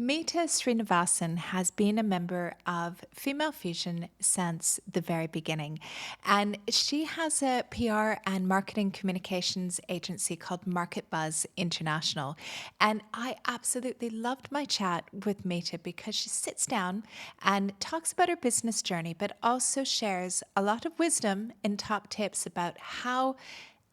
Mita Srinivasan has been a member of Female Fusion since the very beginning. And she has a PR and marketing communications agency called Market Buzz International. And I absolutely loved my chat with Mita because she sits down and talks about her business journey, but also shares a lot of wisdom and top tips about how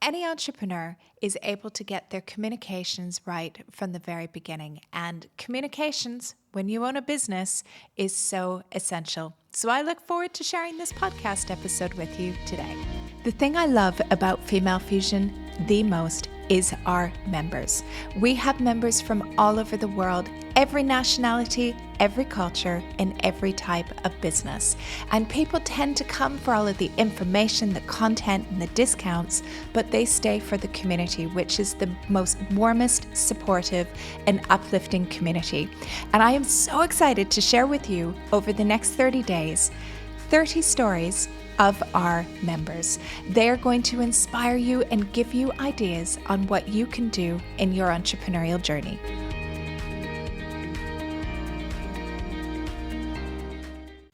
any entrepreneur is able to get their communications right from the very beginning. And communications, when you own a business, is so essential. So I look forward to sharing this podcast episode with you today. The thing I love about Female Fusion the most is our members. We have members from all over the world, every nationality, every culture, and every type of business. And people tend to come for all of the information, the content, and the discounts, but they stay for the community, which is the most warmest, supportive, and uplifting community. And I am so excited to share with you over the next 30 days, 30 stories of our members. They are going to inspire you and give you ideas on what you can do in your entrepreneurial journey.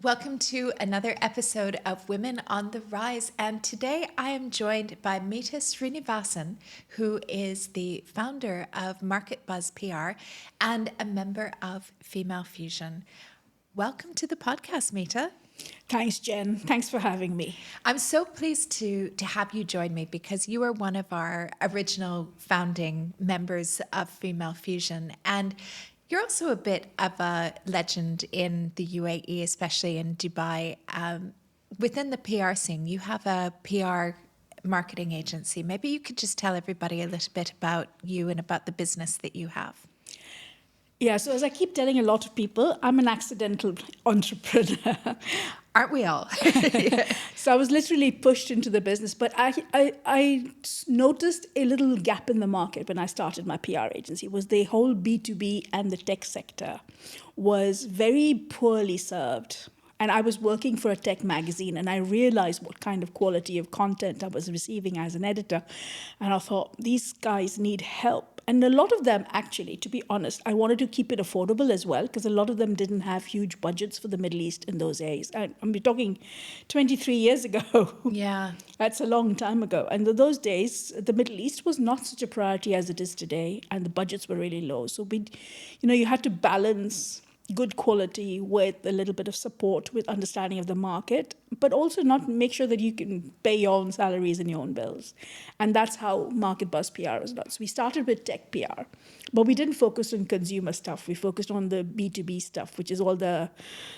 Welcome to another episode of Women on the Rise. And today I am joined by Mita Srinivasan, who is the founder of Market Buzz PR and a member of Female Fusion. Welcome to the podcast, Mita. Thanks, Jen. Thanks for having me. I'm so pleased to have you join me because you are one of our original founding members of Female Fusion. And you're also a bit of a legend in the UAE, especially in Dubai. Within the PR scene, you have a PR marketing agency. Maybe you could just tell everybody a little bit about you and about the business that you have. Yeah, so as I keep telling a lot of people, I'm an accidental entrepreneur. Aren't we all? So I was literally pushed into the business, but I noticed a little gap in the market when I started my PR agency, was the whole B2B and the tech sector was very poorly served. And I was working for a tech magazine, and I realized what kind of quality of content I was receiving as an editor. And I thought, these guys need help. And a lot of them, actually, to be honest, I wanted to keep it affordable as well, because a lot of them didn't have huge budgets for the Middle East in those days. I'm talking 23 years ago. Yeah. That's a long time ago. And in those days, the Middle East was not such a priority as it is today, and the budgets were really low. So you had to balance good quality with a little bit of support, with understanding of the market, but also not make sure that you can pay your own salaries and your own bills. And that's how Market Buzz PR was done. So we started with tech PR, but we didn't focus on consumer stuff. We focused on the B2B stuff, which is all the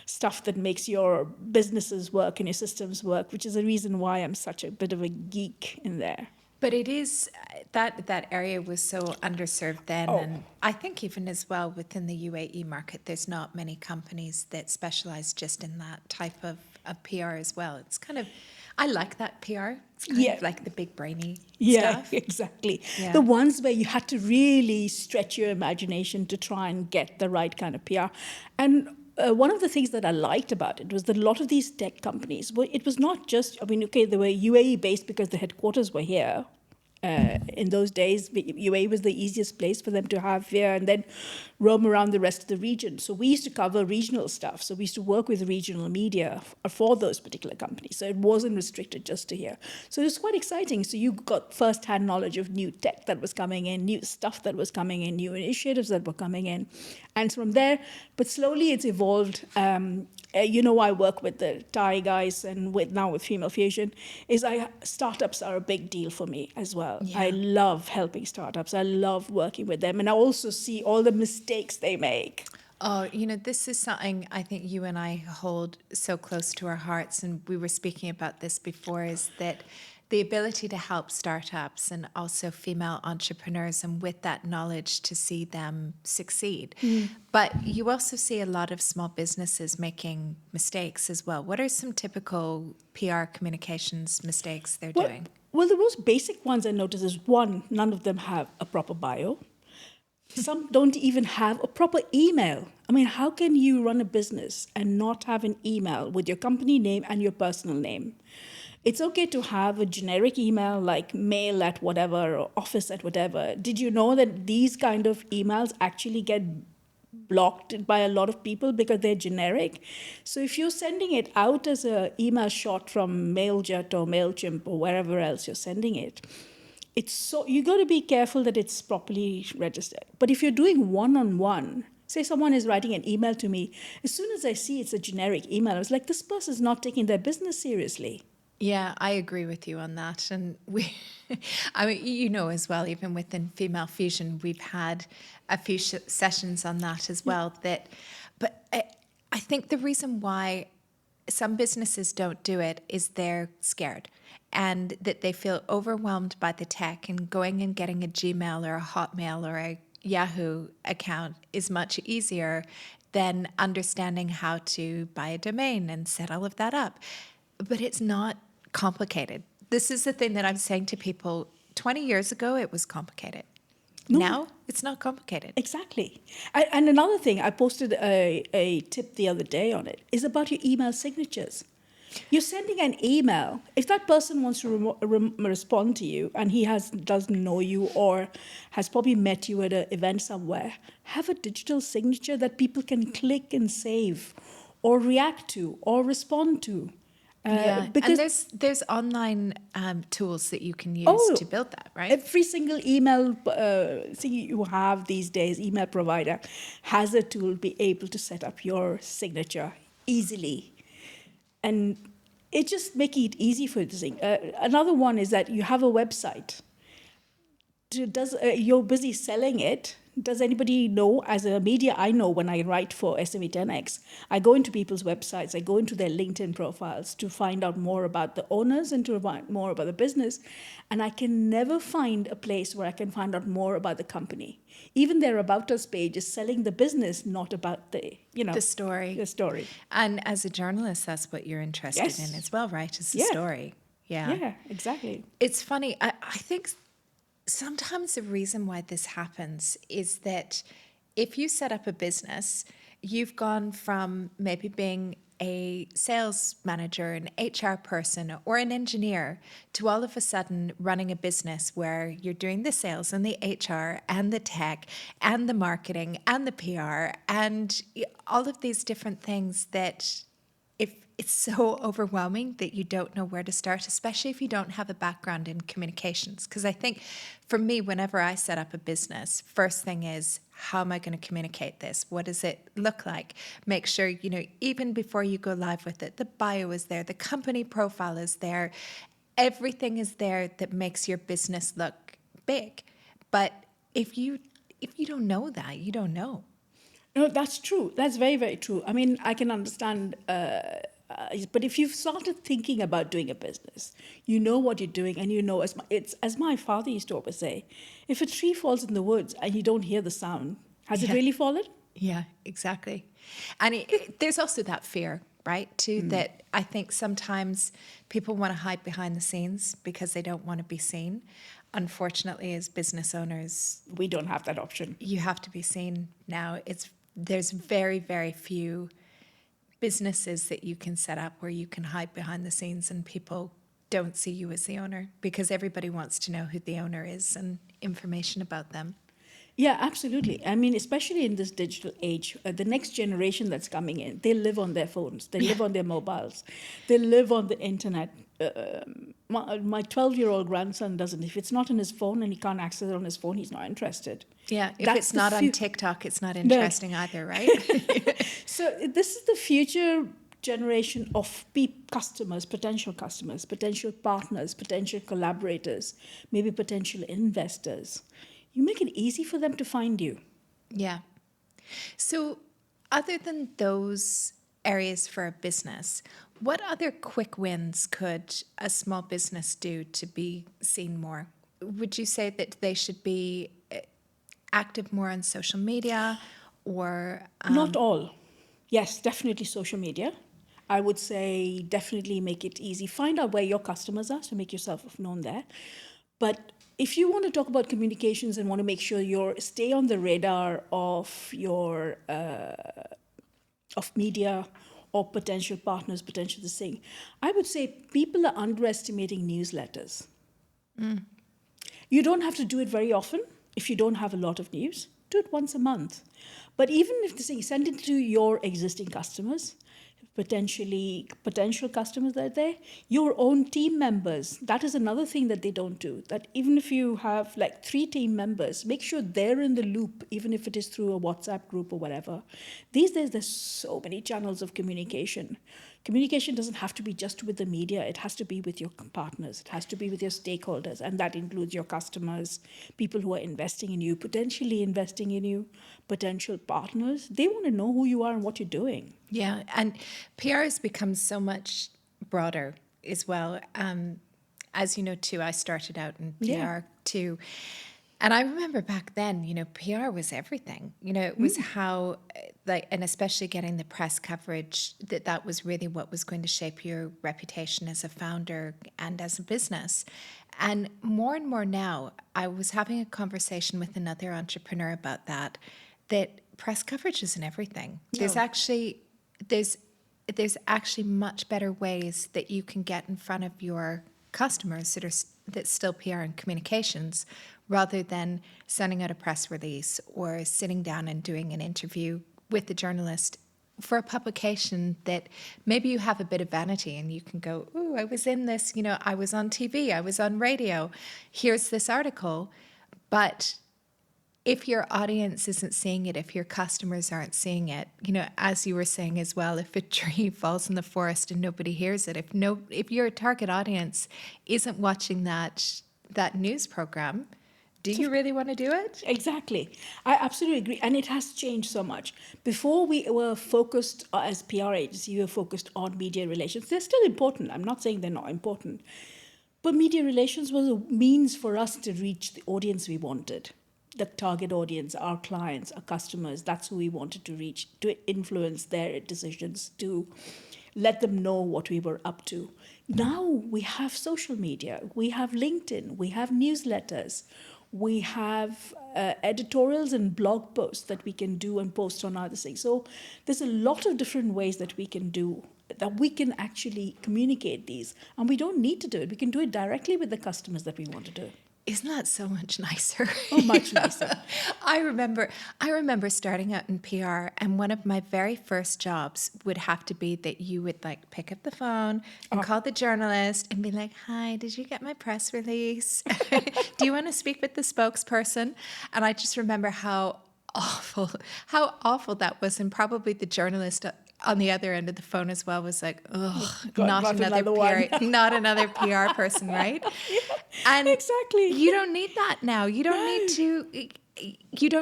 stuff that makes your businesses work and your systems work, which is the reason why I'm such a bit of a geek in there. But it is, that area was so underserved then. Oh. And I think even as well within the UAE market, there's not many companies that specialize just in that type of PR as well. It's kind of, I like that PR. It's kind of like the big brainy stuff. Yeah, exactly. Yeah. The ones where you had to really stretch your imagination to try and get the right kind of PR. And one of the things that I liked about it was that a lot of these tech companies, it was not just, they were UAE based because the headquarters were here. In those days, UAE was the easiest place for them to have here and then roam around the rest of the region. So we used to cover regional stuff. So we used to work with regional media for those particular companies. So it wasn't restricted just to here. So it was quite exciting. So you got first-hand knowledge of new tech that was coming in, new stuff that was coming in, new initiatives that were coming in. And from there, but slowly it's evolved. I work with the Thai guys and now with Female Fusion, startups are a big deal for me as well. Yeah. I love helping startups. I love working with them. And I also see all the mistakes they make. Oh, this is something I think you and I hold so close to our hearts. And we were speaking about this before, is that the ability to help startups and also female entrepreneurs, and with that knowledge to see them succeed. Mm. But you also see a lot of small businesses making mistakes as well. What are some typical PR communications mistakes they're doing? Well, the most basic ones I notice is, one, none of them have a proper bio. Some don't even have a proper email. I mean, how can you run a business and not have an email with your company name and your personal name? It's okay to have a generic email like mail at whatever or office at whatever. Did you know that these kind of emails actually get blocked by a lot of people because they're generic. So if you're sending it out as an email shot from MailJet or MailChimp or wherever else you're sending it, it's so you got to be careful that it's properly registered. But if you're doing one-on-one, say someone is writing an email to me, as soon as I see it's a generic email, I was like, this person's not taking their business seriously. Yeah, I agree with you on that. And I mean, as well, even within Female Fusion, we've had a few sessions on that as well. But I think the reason why some businesses don't do it is they're scared and that they feel overwhelmed by the tech, and going and getting a Gmail or a Hotmail or a Yahoo account is much easier than understanding how to buy a domain and set all of that up. But it's not complicated. This is the thing that I'm saying to people. 20 years ago, it was complicated. No. Now, it's not complicated. Exactly. And another thing, I posted a tip the other day on it, is about your email signatures. You're sending an email. If that person wants to respond to you and he doesn't know you or has probably met you at an event somewhere, have a digital signature that people can click and save or react to or respond to. Because and there's online tools that you can use to build that, right? Every single email thing you have these days, email provider has a tool to be able to set up your signature easily. And it just makes it easy for the thing. Another one is that you have a website. You're busy selling it. Does anybody know? As a media, I know when I write for SME 10X, I go into people's websites, I go into their LinkedIn profiles to find out more about the owners and to find more about the business. And I can never find a place where I can find out more about the company. Even their About Us page is selling the business, not about the story. The story. And as a journalist, that's what you're interested in as well, right? Is the story. Yeah, exactly. It's funny. I think sometimes the reason why this happens is that if you set up a business, you've gone from maybe being a sales manager, an HR person, or an engineer to all of a sudden running a business where you're doing the sales and the HR and the tech and the marketing and the PR and all of these different things that if it's so overwhelming that you don't know where to start, especially if you don't have a background in communications. Because I think for me, whenever I set up a business, first thing is, how am I going to communicate this? What does it look like? Make sure, even before you go live with it, the bio is there, the company profile is there, everything is there that makes your business look big. But if you don't know that, you don't know. No, that's true. That's very, very true. I mean, I can understand, but if you've started thinking about doing a business, you know what you're doing, and as my father used to always say, if a tree falls in the woods and you don't hear the sound, has it really fallen? Yeah, exactly. And there's also that fear, right, too, that I think sometimes people want to hide behind the scenes because they don't want to be seen. Unfortunately, as business owners, we don't have that option. You have to be seen now. There's very, very few businesses that you can set up where you can hide behind the scenes and people don't see you as the owner, because everybody wants to know who the owner is and information about them. Yeah, absolutely. I mean, especially in this digital age, the next generation that's coming in, they live on their phones, they live on their mobiles, they live on the internet. My 12-year-old grandson doesn't. If it's not on his phone and he can't access it on his phone, he's not interested. Yeah, if it's not on TikTok, it's not interesting either, right? So this is the future generation of customers, potential partners, potential collaborators, maybe potential investors. You make it easy for them to find you. Yeah. So other than those areas for a business, what other quick wins could a small business do to be seen more? Would you say that they should be active more on social media or... Not all. Yes, definitely social media. I would say definitely make it easy. Find out where your customers are, so make yourself known there. But if you want to talk about communications and want to make sure stay on the radar of your of media or potential partners, potential this thing, I would say people are underestimating newsletters. You don't have to do it very often if you don't have a lot of news. do it once a month. But even if they say send it to your existing customers, potential customers that are there, your own team members. That is another thing that they don't do. That even if you have like 3 team members, make sure they're in the loop, even if it is through a WhatsApp group or whatever. These days, there's so many channels of communication. Communication doesn't have to be just with the media. It has to be with your partners. It has to be with your stakeholders. And that includes your customers, people who are investing in you, potentially investing in you, potential partners. They want to know who you are and what you're doing. Yeah, and PR has become so much broader as well. As you know, too, I started out in PR too. And I remember back then, PR was everything. It was how, and especially getting the press coverage, that was really what was going to shape your reputation as a founder and as a business. And more now, I was having a conversation with another entrepreneur about that press coverage isn't everything. No. There's actually much better ways that you can get in front of your customers that's still PR and communications, rather than sending out a press release or sitting down and doing an interview with the journalist for a publication that maybe you have a bit of vanity and you can go, "Ooh, I was in this, I was on TV, I was on radio, here's this article." But if your audience isn't seeing it, if your customers aren't seeing it, as you were saying as well, if a tree falls in the forest and nobody hears it, if your target audience isn't watching that news program, do you really want to do it? Exactly. I absolutely agree. And it has changed so much. Before we were focused as PR agency, we were focused on media relations. They're still important. I'm not saying they're not important. But media relations was a means for us to reach the audience we wanted. The target audience, our clients, our customers, that's who we wanted to reach, to influence their decisions, to let them know what we were up to. Now we have social media, we have LinkedIn, we have newsletters, we have editorials and blog posts that we can do and post on other things. So there's a lot of different ways that we can actually communicate these. And we don't need to do it. We can do it directly with the customers that we want to do. Isn't that so much nicer? Oh, much nicer. I remember starting out in PR, and one of my very first jobs would have to be that you would pick up the phone and call the journalist and be like, "Hi, did you get my press release? Do you want to speak with the spokesperson?" And I just remember how awful that was, and probably the journalist on the other end of the phone as well was like, "Ugh, not another PR, not another PR person," right? Yeah, and exactly. You don't need that now. You don't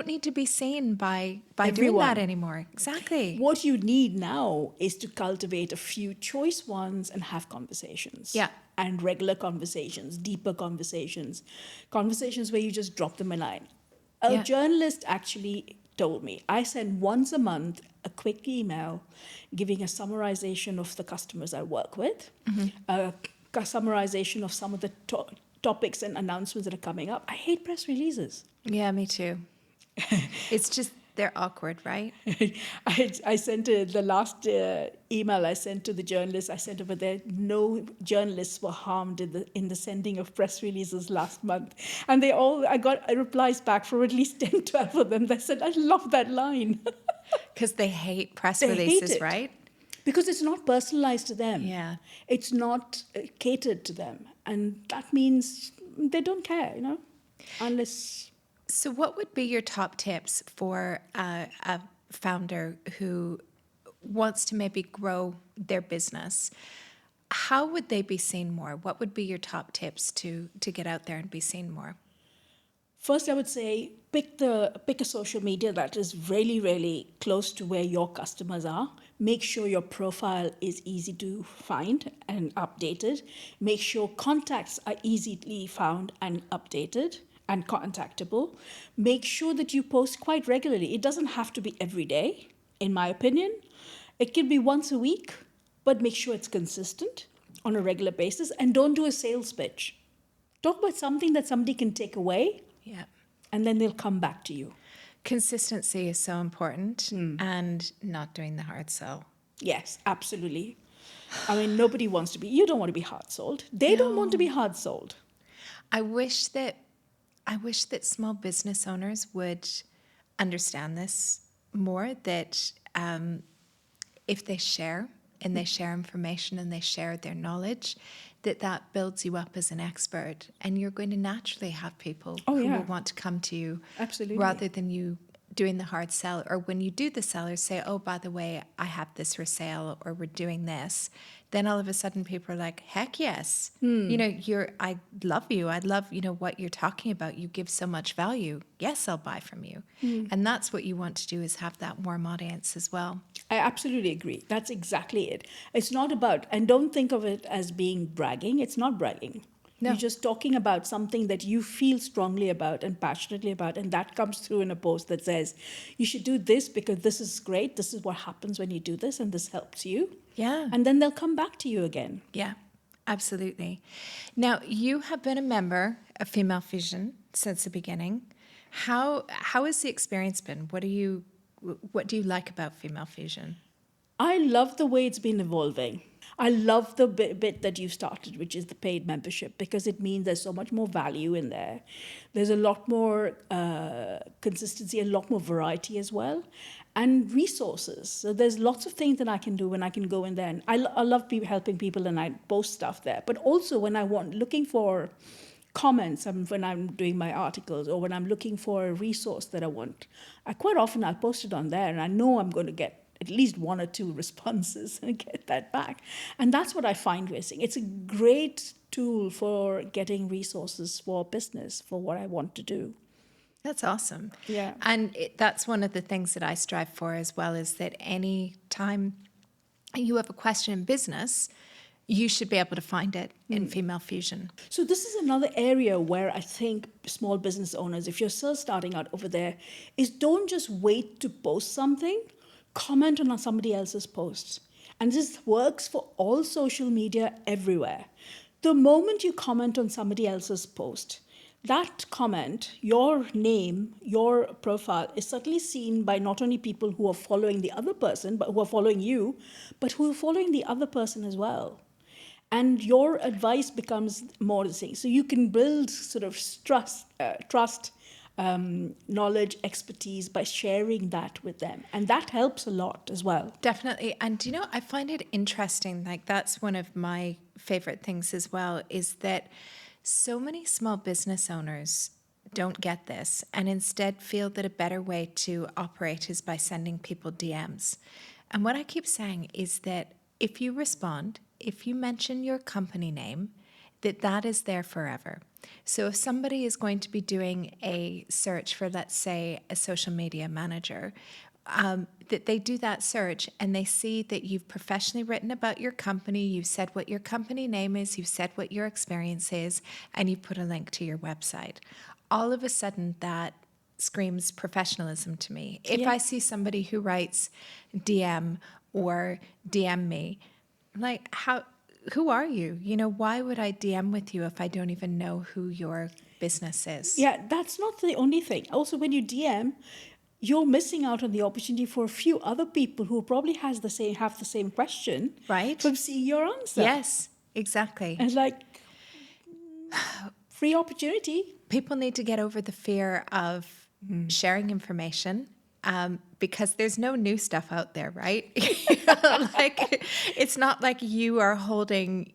need to be seen by doing that anymore. Exactly. What you need now is to cultivate a few choice ones and have conversations. Yeah. And regular conversations, deeper conversations where you just drop them a line. A journalist actually told me, I send once a month a quick email giving a summarization of the customers I work with, a summarization of some of the topics and announcements that are coming up. I hate press releases. Yeah, me too. It's just, they're awkward, right? I sent the last email I sent to the journalists. I sent over there, no journalists were harmed in the sending of press releases last month. And I got replies back from at least 10, 12 of them that said, "I love that line." Because they hate press releases, right? Because it's not personalized to them. Yeah. It's not catered to them. And that means they don't care, unless... So what would be your top tips for a founder who wants to maybe grow their business? How would they be seen more? What would be your top tips to get out there and be seen more? First, I would say pick a social media that is really, really close to where your customers are. Make sure your profile is easy to find and updated. Make sure contacts are easily found and updated and contactable. Make sure that you post quite regularly. It doesn't have to be every day, in my opinion. It can be once a week, but make sure it's consistent on a regular basis, and don't do a sales pitch. Talk about something that somebody can take away, and then they'll come back to you. Consistency is so important, and not doing the hard sell. Yes, absolutely. I mean, you don't want to be hard sold. They don't want to be hard sold. I wish that small business owners would understand this more, that if they share and they share information and they share their knowledge, that builds you up as an expert, and you're going to naturally have people Oh, who yeah. will want to come to you Absolutely. rather than you doing the hard sell, or when you do the sellers say, oh, by the way, I have this for sale, or we're doing this, then all of a sudden people are like, heck yes. I love you. I love, what you're talking about. You give so much value. Yes, I'll buy from you. And that's what you want to do, is have that warm audience as well. I absolutely agree. That's exactly it. It's not about, and don't think of it as being bragging. It's not bragging. No. You're just talking about something that you feel strongly about and passionately about, and that comes through in a post that says, you should do this because this is great. This is what happens when you do this, and this helps you. Yeah. And then they'll come back to you again. Yeah, absolutely. Now, you have been a member of Female Fusion since the beginning. How has the experience been? What do you like about Female Fusion? I love the way it's been evolving. I love the bit that you started, which is the paid membership, because it means there's so much more value in there. There's a lot more consistency, a lot more variety as well, and resources. So there's lots of things that I can do when I can go in there. And I love helping people, and I post stuff there. But also when I looking for comments, when I'm doing my articles, or when I'm looking for a resource that I want, quite often I'll post it on there, and I know I'm going to get at least 1 or 2 responses and get that back. And that's what I find missing. It's a great tool for getting resources for business, for what I want to do. That's awesome. Yeah. And that's one of the things that I strive for as well, is that any time you have a question in business, you should be able to find it in Female Fusion. So this is another area where I think small business owners, if you're still starting out over there, is don't just wait to post something. Comment on somebody else's posts. And this works for all social media everywhere. The moment you comment on somebody else's post, that comment, your name, your profile is suddenly seen by not only people who are following the other person, but who are following you, but who are following the other person as well. And your advice becomes more the same. So you can build sort of trust, knowledge, expertise by sharing that with them. And that helps a lot as well. Definitely. And, I find it interesting, like that's one of my favorite things as well, is that so many small business owners don't get this and instead feel that a better way to operate is by sending people DMs. And what I keep saying is that if you respond, if you mention your company name, that is there forever. So if somebody is going to be doing a search for, let's say, a social media manager, that they do that search and they see that you've professionally written about your company, you've said what your company name is, you've said what your experience is, and you put a link to your website. All of a sudden, that screams professionalism to me. If I see somebody who writes DM or DM me, I'm like, who are you? Why would I DM with you if I don't even know who your business is? Yeah, that's not the only thing. Also, when you DM, you're missing out on the opportunity for a few other people who probably have the same question, right? From seeing your answer. Yes, exactly. And free opportunity. People need to get over the fear of sharing information. Because there's no new stuff out there, right? It's not like you are holding,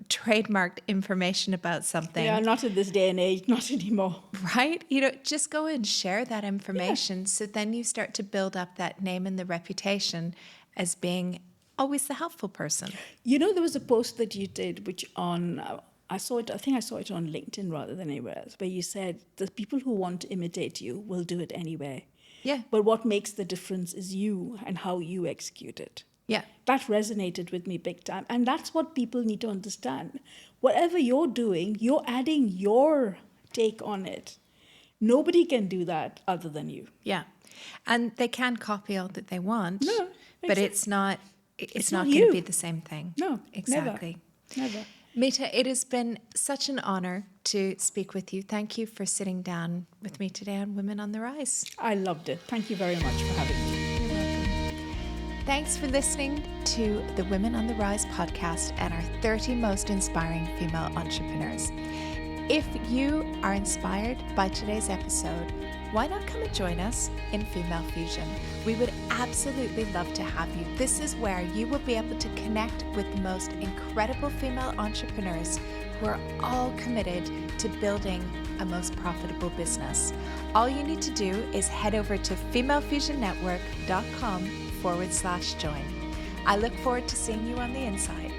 trademarked information about something. Yeah, not in this day and age, not anymore. Right? Just go and share that information. Yeah. So then you start to build up that name and the reputation as being always the helpful person. There was a post that you did, which I think I saw it on LinkedIn rather than anywhere else, where you said the people who want to imitate you will do it anyway. Yeah. But what makes the difference is you and how you execute it. Yeah. That resonated with me big time. And that's what people need to understand. Whatever you're doing, you're adding your take on it. Nobody can do that other than you. Yeah. And they can copy all that they want. No. But it's not going to be the same thing. No. Exactly. Never. Mita, it has been such an honor to speak with you. Thank you for sitting down with me today on Women on the Rise. I loved it. Thank you very much for having me. You're welcome. Thanks for listening to the Women on the Rise podcast and our 30 most inspiring female entrepreneurs. If you are inspired by today's episode, why not come and join us in Female Fusion? We would absolutely love to have you. This is where you will be able to connect with the most incredible female entrepreneurs who are all committed to building a most profitable business. All you need to do is head over to femalefusionnetwork.com/join. I look forward to seeing you on the inside.